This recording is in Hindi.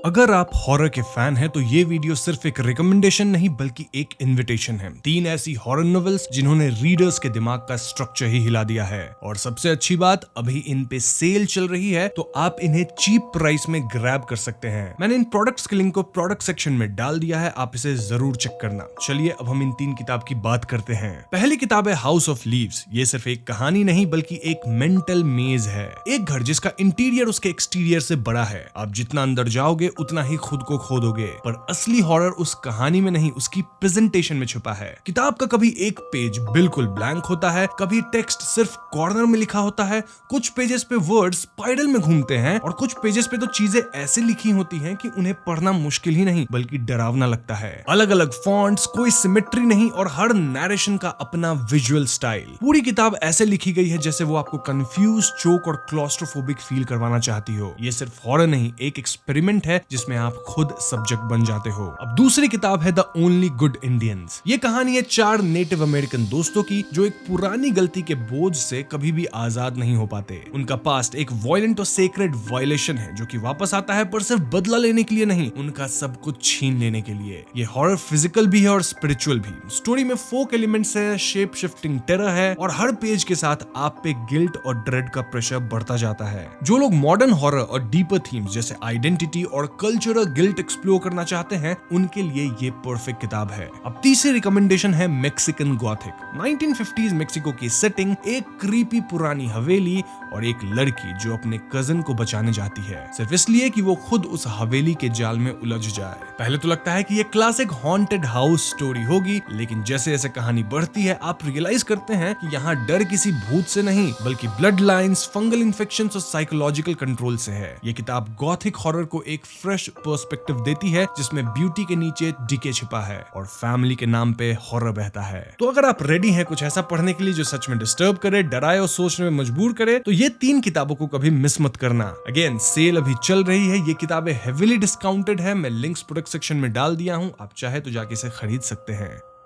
अगर आप हॉरर के फैन हैं तो ये वीडियो सिर्फ एक रिकमेंडेशन नहीं बल्कि एक इनविटेशन है। 3 ऐसी हॉरर नॉवेल्स जिन्होंने रीडर्स के दिमाग का स्ट्रक्चर ही हिला दिया है। और सबसे अच्छी बात, अभी इन पे सेल चल रही है तो आप इन्हें चीप प्राइस में ग्रैब कर सकते हैं। मैंने इन प्रोडक्ट्स के लिंक को प्रोडक्ट सेक्शन में डाल दिया है, आप इसे जरूर चेक करना। चलिए अब हम इन 3 किताब की बात करते हैं। पहली किताब है हाउस ऑफ लीव्स। ये सिर्फ एक कहानी नहीं बल्कि एक मेंटल मेज है। एक घर जिसका इंटीरियर उसके एक्सटीरियर से बड़ा है। आप जितना अंदर जाओगे उतना ही खुद को खोदोगे। पर असली हॉरर उस कहानी में नहीं, उसकी प्रेजेंटेशन में छुपा है। किताब का कभी एक पेज बिल्कुल ब्लैंक होता है, कभी टेक्स्ट सिर्फ कॉर्नर में लिखा होता है, कुछ पेजेस पे वर्ड्स स्पाइरल में घूमते हैं और कुछ पेजेस पे तो चीजें ऐसे लिखी होती हैं कि उन्हें पढ़ना मुश्किल ही नहीं बल्कि डरावना लगता है। अलग अलग फॉन्ट्स, कोई सिमेट्री नहीं और हर नैरेशन का अपना विजुअल स्टाइल। पूरी किताब ऐसे लिखी गई है जैसे वो आपको कंफ्यूज, चोक और क्लॉस्ट्रोफोबिक फील करवाना चाहती हो। ये सिर्फ हॉरर नहीं, एक एक्सपेरिमेंट है जिसमें आप खुद सब्जेक्ट बन जाते हो। अब दूसरी किताब है द ओनली गुड इंडियंस। ये कहानी है 4 नेटिव अमेरिकन दोस्तों की जो एक पुरानी गलती के बोझ से कभी भी आजाद नहीं हो पाते। उनका पास्ट एक वायलेंट और सेक्रेड वायलेशन है जो कि वापस आता है, पर सिर्फ बदला लेने के लिए नहीं, उनका सब कुछ छीन लेने के लिए। ये हॉरर फिजिकल भी है और स्पिरिचुअल भी। स्टोरी में फोक एलिमेंट्स है, शेप शिफ्टिंग टेरर है और हर पेज के साथ आप पे गिल्ट और ड्रेड का प्रेशर बढ़ता जाता है। जो लोग मॉडर्न हॉरर और डीपर थीम्स जैसे आइडेंटिटी और कल्चरल गिल्ट एक्सप्लोर करना चाहते हैं, उनके लिए ये परफेक्ट किताब है। अब तीसरी रिकमेंडेशन है मेक्सिकन गॉथिक। 1950s मेक्सिको की सेटिंग, एक क्रीपी पुरानी हवेली और एक लड़की जो अपने कजन को बचाने जाती है सिर्फ इसलिए कि वो खुद उस हवेली के जाल में उलझ जाए। पहले तो लगता है कि ये क्लासिक हॉन्टेड हाउस स्टोरी होगी, लेकिन जैसे जैसे कहानी बढ़ती है आप रियलाइज करते हैं कि यहाँ डर किसी भूत से नहीं बल्कि ब्लड लाइन्स, फंगल इन्फेक्शंस और साइकोलॉजिकल कंट्रोल से है। ये किताब गॉथिक हॉरर को एक फ्रेश पर्सपेक्टिव देती है जिसमें ब्यूटी के नीचे डीके छिपा है और फैमिली के नाम पे हॉरर बहता है। तो अगर आप रेडी हैं कुछ ऐसा पढ़ने के लिए जो सच में डिस्टर्ब करे, डराए और सोचने में मजबूर करे, तो ये 3 किताबों को कभी मिस मत करना। अगेन सेल अभी चल रही है, ये किताबें हेवीली डिस्काउंटेड है। मैं लिंक्स प्रोडक्ट सेक्शन में डाल दिया हूं, आप चाहे तो जाके इसे खरीद सकते हैं।